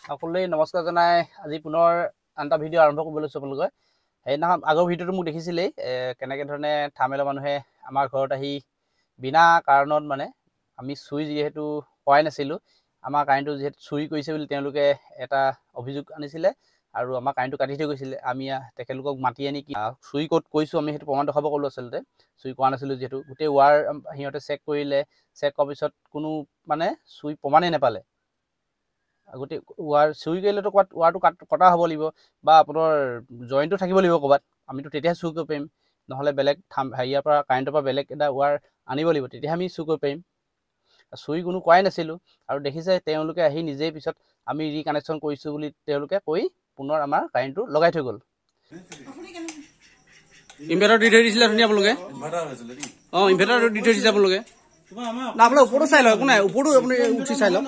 সকলোৱে নমস্কাৰ জনাই আজি পুনৰ আনটা ভিডিঅ' আৰম্ভ কৰিবলৈ লৈছোঁ আপোনালোকে। সেইদিনাখন আগৰ ভিডিঅ'টো মোক দেখিছিলেই কেনেকৈ ধৰণে থামেলৰ মানুহে আমাৰ ঘৰত আহি বিনা কাৰণত মানে আমি চুৰি যিহেতু কৰাই নাছিলোঁ, আমাৰ কাৰেণ্টটো যিহেতু চুৰি কৰিছে বুলি তেওঁলোকে এটা অভিযোগ আনিছিলে আৰু আমাৰ কাৰেণ্টটো কাটি থৈ গৈছিলে। আমি তেখেতলোকক মাতি আনি চুৰি ক'ত কৰিছোঁ আমি সেইটো প্ৰমাণ দেখাব ক'লোঁ। আচলতে চুৰি কৰা নাছিলোঁ যিহেতু গোটেই ৱাৰ সিহঁতে চেক কৰিলে, চেক কৰাৰ পিছত কোনো মানে চুৰি প্ৰমাণেই নাপালে। গোটেই ৱাৰ চুৰি কৰিলেতো ক'ৰবাত ৱাৰটো কটা হ'ব লাগিব বা আপোনাৰ জইণ্টটো থাকিব লাগিব ক'ৰবাত, আমিতো তেতিয়াহে চুৰ কৰিব পাৰিম। নহ'লে বেলেগ হেৰিয়াৰ পৰা কাৰেণ্টৰ পৰা বেলেগ এটা ৱাৰ আনিব লাগিব, তেতিয়াহে আমি চুৰ কৰিব পাৰিম। চুৰি কোনো কৰাই নাছিলোঁ আৰু দেখিছে তেওঁলোকে আহি নিজেই পিছত আমি ৰিকানেকশ্যন কৰিছোঁ বুলি তেওঁলোকে কৈ পুনৰ আমাৰ কাৰেণ্টটো লগাই থৈ গ'ল। ইনভাৰ্টাৰ দি থৈ দিছিলে ধুনীয়া আপোনালোকে। অঁ, ইনভাৰ্টাৰ দি থৈ দিছে আপোনালোকে। আপোনালোকে ওপৰতো চাই লওক, একো নাই, ওপৰতো আপুনি উঠি চাই লওক।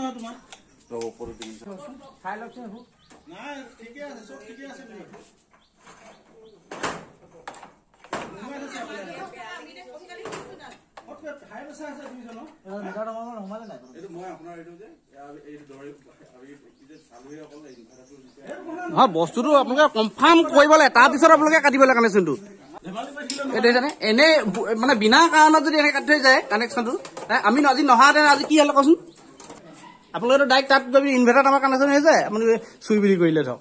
বস্তুটো আপোনালোকে কনফাৰ্ম কৰিব লাগে, তাৰপিছত আপোনালোকে কাটিব লাগে কানেকশ্যনটো। এইটো এনেই মানে বিনা কাৰণত যদি এনেকৈ কাটি থৈ যায় কানেকশ্যনটো, আমি আজি নহাহেঁতেন আজি কি হ'লে কচোন। আপোনালোকেতো ডাইৰেক্ট তাত যদি ইনভাৰ্টাৰ আমাৰ কানেকশ্যন হৈ যায়, আপুনি চুৰি বুলি কৰিলে ধৰক।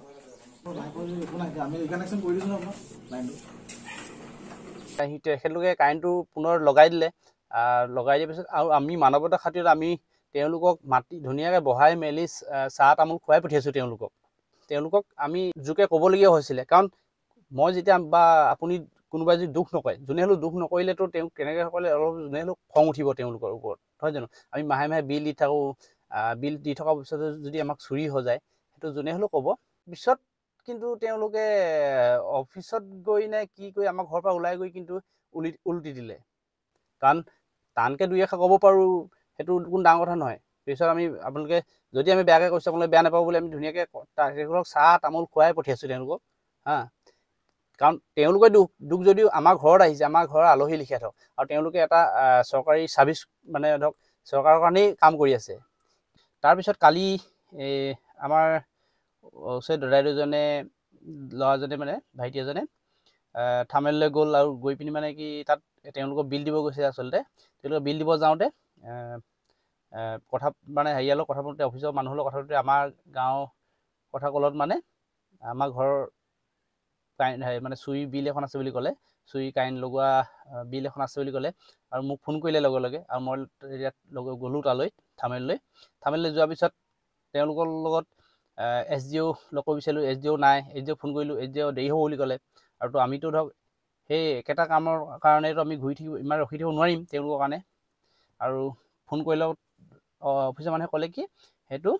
তেখেতলোকে কাৰেণ্টটো পুনৰ লগাই দিলে। লগাই দিয়াৰ পিছত আৰু আমি মানৱতাৰ খাতিৰত আমি তেওঁলোকক মাতি ধুনীয়াকৈ বহাই মেলি চাহ তামোল খুৱাই পঠিয়াইছোঁ। তেওঁলোকক আমি জোকে ক'বলগীয়া হৈছিলে, কাৰণ মই যেতিয়া বা আপুনি কোনোবাই যদি দুখ নকৰে, যোনে হ'লেও দুখ নকৰিলেতো তেওঁক কেনেকৈ সকলে অলপ যোনে হ'লেও খং উঠিব তেওঁলোকৰ ওপৰত, নহয় জানো। আমি মাহে মাহে বিল দি থাকোঁ, বিল দি থকাৰ পিছতে যদি আমাক চুৰি হৈ যায় সেইটো যোনে হ'লেও ক'ব। পিছত কিন্তু তেওঁলোকে অফিচত গৈ নে কি কৰি আমাৰ ঘৰৰ পৰা ওলাই গৈ কিন্তু উলটি দিলে। কাৰণ টানকৈ দুই এষাৰ ক'ব পাৰোঁ, সেইটো কোনো ডাঙৰ কথা নহয়। পিছত আপোনালোকে যদি আমি বেয়াকৈ কৈছোঁ আপোনালোকে বেয়া নাপাব বুলি আমি ধুনীয়াকৈ তেওঁলোকক চাহ তামোল খুৱাই পঠিয়াইছোঁ তেওঁলোকক। কাৰণ তেওঁলোকে দুখ যদিও আমাৰ ঘৰত আহিছে, আমাৰ ঘৰৰ আলহী লিখীয়া ধৰক, আৰু তেওঁলোকে এটা চৰকাৰী ছাৰ্ভিচ মানে ধৰক চৰকাৰৰ কাৰণেই কাম কৰি আছে। তাৰপিছত কালি আমাৰ ওচৰৰ দাদাইদেউজনে ল'ৰাজনে মানে ভাইটি এজনে থামেললৈ গ'ল আৰু গৈ পিনি মানে কি তাত তেওঁলোকক বিল দিব গৈছে। আচলতে তেওঁলোকে বিল দিব যাওঁতে কথা মানে হেৰিয়ালৰ কথা পাতোঁতে, অফিচৰ মানুহৰ লগত কথা পাতোঁতে আমাৰ গাঁৱৰ কথা ক'লত মানে আমাৰ ঘৰৰ মানে চুৰি বিল এখন আছে বুলি ক'লে, চুৰি কাৰেণ্ট লগোৱা বিল এখন আছে বুলি ক'লে আৰু মোক ফোন কৰিলে লগে লগে। আৰু মই ইয়াত গ'লোঁ তালৈ থামেললৈ যোৱাৰ পিছত তেওঁলোকৰ লগত SDO লগ কৰিব বিচাৰিলোঁ, SDO নাই, SDO ফোন কৰিলোঁ, SDO দেৰি হ'ব বুলি ক'লে। আৰু আমিতো ধৰক সেই একেটা কামৰ কাৰণেতো আমি ইমান ৰখি থাকিব নোৱাৰিম তেওঁলোকৰ কাৰণে। আৰু ফোন কৰিলেও অফিচৰ মানুহে ক'লে কি সেইটো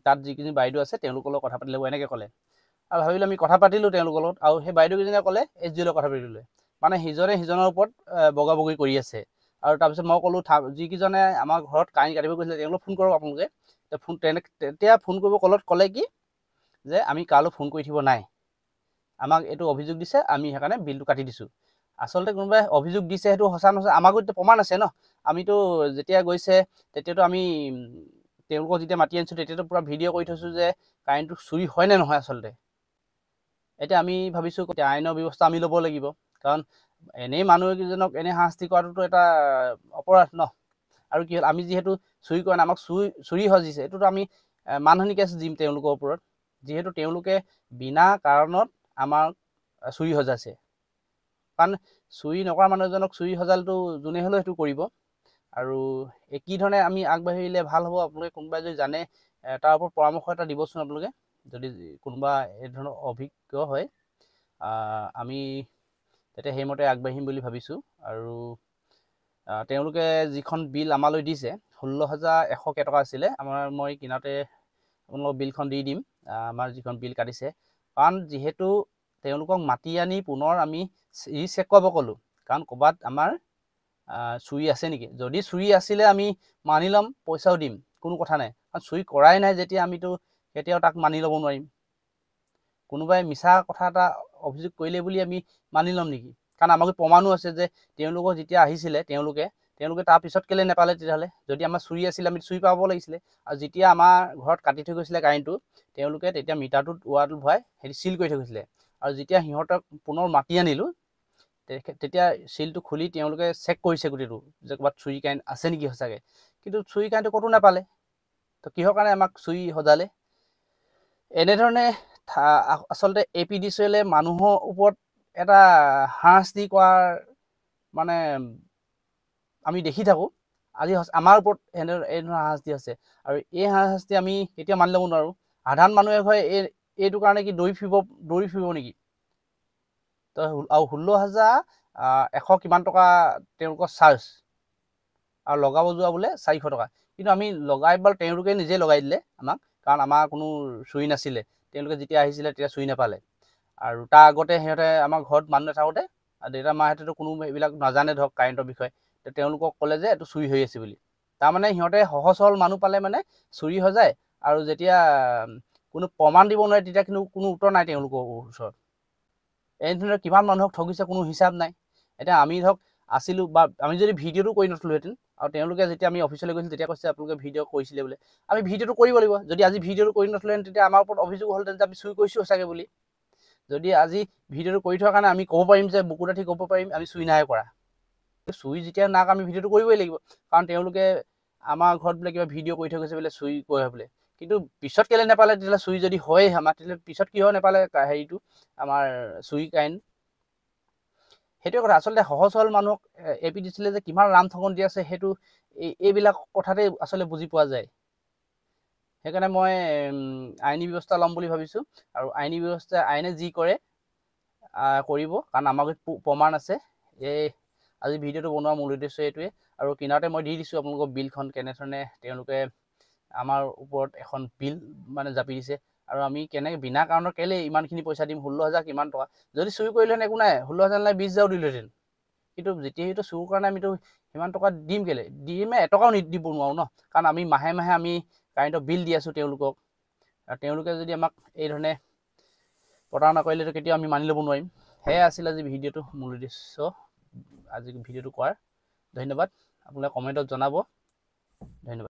তাত যিখিনি বাইদেউ আছে তেওঁলোকৰ লগত কথা পাতি ল'ব, এনেকৈ ক'লে। আৰু ভাবিলোঁ আমি কথা পাতিলোঁ তেওঁলোকৰ লগত, আৰু সেই বাইদেউকেইজনীয়ে ক'লে SDO লগত কথা পাতিবলৈ, মানে সিজনে সিজনৰ ওপৰত বগা বগি কৰি আছে। আৰু তাৰপিছত মই ক'লোঁ যিকেইজনে আমাৰ ঘৰত কাৰেণ্ট কাটিব গৈছিলে তেওঁলোকক ফোন কৰক আপোনালোকে। তেতিয়া ফোন কৰিব ক'লে কি যে আমি কালৈ ফোন কৰি থাকিব নাই, আমাক এইটো অভিযোগ দিছে, আমি সেইকাৰণে বিলটো কাটি দিছোঁ। আচলতে কোনোবাই অভিযোগ দিছে সেইটো সঁচা নহয়, আমাকো এতিয়া প্ৰমাণ আছে ন। আমিতো যেতিয়া গৈছে তেতিয়াতো আমি তেওঁলোকক যেতিয়া মাতি আনিছোঁ তেতিয়াতো পূৰা ভিডিঅ' কৰি থৈছোঁ যে কাৰেণ্টটো চুৰি হয় নে নহয়। আচলতে এতিয়া আমি ভাবিছোঁ আইনৰ ব্যৱস্থা আমি ল'ব লাগিব, কাৰণ এনেই মানুহকেইজনক এনেই শাস্তি কৰাটোতো এটা অপৰাধ ন। আৰু কি হ'ল, আমি যিহেতু চুৰি কৰা নাই, আমাক চুৰি সজিছে, এইটোতো আমি মানহানি কেছ দিম তেওঁলোকৰ ওপৰত, যিহেতু তেওঁলোকে বিনা কাৰণত আমাক চুৰি সজাইছে। কাৰণ চুৰি নকৰা মানুহ এজনক চুৰি সজালটো যোনে হ'লেও সেইটো কৰিব। আৰু কি ধৰণে আমি আগবাঢ়িলে ভাল হ'ব, আপোনালোকে কোনোবাই যদি জানে তাৰ ওপৰত পৰামৰ্শ এটা দিবচোন আপোনালোকে, যদি কোনোবা এই ধৰণৰ অভিজ্ঞ হয়। আমি তেতিয়া সেইমতে আগবাঢ়িম বুলি ভাবিছোঁ। আৰু তেওঁলোকে যিখন বিল আমালৈ দিছে 16,100 কেইটকা আছিলে, মই কিনাতে আপোনালোকক বিলখন দি দিম, আমাৰ যিখন বিল কাটিছে। কাৰণ যিহেতু তেওঁলোকক মাতি আনি পুনৰ আমি ৰিচেক কৰাব ক'লোঁ, কাৰণ ক'ৰবাত আমাৰ চুৰি আছে নেকি। যদি চুৰি আছিলে আমি মানি ল'ম, পইচাও দিম, কোনো কথা নাই। কাৰণ চুৰি কৰাই নাই যেতিয়া আমিতো কেতিয়াও তাক মানি ল'ব নোৱাৰিম। কোনোবাই মিছা কথা এটা অভিযোগ কৰিলে বুলি আমি মানি ল'ম নেকি। কাৰণ আমাক প্ৰমাণো আছে যে তেওঁলোকৰ যেতিয়া আহিছিলে তেওঁলোকে তাৰ পিছত কেলে নাপালে তেতিয়াহ'লে? যদি আমাৰ চুৰি আছিল আমি চুৰি পাব লাগিছিলে। আৰু যেতিয়া আমাৰ ঘৰত কাটি থৈ গৈছিলে কাৰেণ্টটো, তেওঁলোকে তেতিয়া মিটাৰটোত ৱাৰটো ভৰাই সেইটো চিল কৰি থৈ গৈছিলে। আৰু যেতিয়া সিহঁতক পুনৰ মাতি আনিলোঁ, তেতিয়া চিলটো খুলি তেওঁলোকে চেক কৰিছে গোটেইটো যে ক'ৰবাত চুৰি কাৰেণ্ট আছে নেকি সঁচাকৈ। কিন্তু চুৰি কাৰেণ্টটো ক'তো নাপালে। তো কিহৰ কাৰণে আমাক চুৰি সজালে? এনেধৰণে আচলতে APDCL মানুহৰ ওপৰত এটা হাৰাশাস্তি কৰাৰ মানে আমি দেখি থাকোঁ। আজি আমাৰ ওপৰত এনেধৰণৰ হাৰাশাস্তি আছে। আৰু এই হাৰাশাস্তি আমি এতিয়া মানি ল'ব নোৱাৰোঁ। সাধাৰণ মানুহে হয় এইটো কাৰণে কি দৌৰি ফুৰিব নেকি? তো আৰু 16,100 কিমান টকা তেওঁলোকৰ চাৰ্জ, আৰু লগাব যোৱা বোলে 400 টকা। কিন্তু আমি লগাইবাৰ তেওঁলোকে নিজে লগাই দিলে আমাক, কাৰণ আমাৰ কোনো চুৰি নাছিলে। তেওঁলোকে যেতিয়া আহিছিলে তেতিয়া চুৰি নাপালে। আৰু তাৰ আগতে সিহঁতে আমাৰ ঘৰত মানুহ নাথাকোঁতে দেউতা মাহঁতেতো কোনো এইবিলাক নাজানে ধৰক কাৰেণ্টৰ বিষয়ে, তেওঁলোকক ক'লে যে এইটো চুৰি হৈ আছে বুলি। তাৰমানে সিহঁতে সহজ সৰল মানুহ পালে মানে চুৰি হৈ যায়, আৰু যেতিয়া কোনো প্ৰমাণ দিব নোৱাৰে তেতিয়া কিন্তু কোনো উত্তৰ নাই তেওঁলোকৰ ওচৰত। এনেধৰণে কিমান মানুহক ঠগিছে কোনো হিচাপ নাই। এতিয়া আমি ধৰক আছিলোঁ, বা আমি যদি ভিডিঅ'টো কৰি নথলোহেঁতেন, আৰু তেওঁলোকে যেতিয়া আমি অফিচলৈ গৈছিলোঁ তেতিয়া কৈছে আপোনালোকে ভিডিঅ' কৰিছিলে বোলে, আমি ভিডিঅ'টো কৰিব লাগিব। যদি আজি ভিডিঅ'টো কৰি নথলোহেঁতেন তেতিয়া আমাৰ ওপৰত অভিযোগ হ'লহেঁতেন যে আমি চুৰি কৰিছোঁ চাগে বুলি। যদি আজি ভিডিঅ'টো কৰি থোৱাৰ কাৰণে আমি ক'ব পাৰিম যে বুকু ডাঠি ক'ব পাৰিম আমি চুৰি নাই কৰা। চুৰি যেতিয়া নাক আমি ভিডিঅ'টো কৰিবই লাগিব, কাৰণ তেওঁলোকে আমাৰ ঘৰত বোলে কিবা ভিডিঅ' কৰি থৈ গৈছে বোলে চুৰি কৰে বোলে। কিন্তু পিছত কেলে নাপালে তেতিয়াহ'লে? চুৰি যদি হয় আমাৰ, তেতিয়াহ'লে পিছত কিয় নাপালে হেৰিটো আমাৰ চুৰি কাৰেণ্ট? সেইটোৱে কথা। আচলতে সহজ সৰল মানুহক APDCL যে কিমান ৰাম ঠগন দি আছে সেইটো এইবিলাক কথাতে আচলতে বুজি পোৱা যায়। সেইকাৰণে মই আইনী ব্যৱস্থা ল'ম বুলি ভাবিছোঁ। আৰু আইনী ব্যৱস্থা আইনে যি কৰে কৰিব, কাৰণ আমাৰ প্ৰমাণ আছে। আজি ভিডিঅ'টো বনোৱা মূল উদ্দেশ্য এইটোৱে। আৰু কিনাৰতে মই দি দিছোঁ আপোনালোকৰ বিলখন, কেনেধৰণে তেওঁলোকে আমাৰ ওপৰত এখন বিল মানে জাপি দিছে। আৰু আমি কেনেকৈ বিনা কাৰণত কেলে ইমানখিনি পইচা দিম? 16,000 কিমান টকা। যদি চুৰি কৰিলেহেঁতেন একো নাই, 16,000 নাই 20,000 দিলোহেঁতেন। কিন্তু যেতিয়াটো চুৰ কাৰণে আমিতো সিমান টকা দিম কেলে? দিমে এটকাও দিব নোৱাৰোঁ ন, কাৰণ আমি মাহে মাহে আমি কাৰেণ্টৰ বিল দি আছোঁ তেওঁলোকক। আৰু তেওঁলোকে যদি আমাক এই ধৰণে প্ৰতাৰণা কৰিলেতো কেতিয়াও আমি মানি ল'ব নোৱাৰিম। সেয়াই আছিল আজি ভিডিঅ'টো মূল উদ্দেশ্য, আজি ভিডিঅ'টো কৰাৰ। ধন্যবাদ। আপোনালোকে কমেণ্টত জনাব। ধন্যবাদ।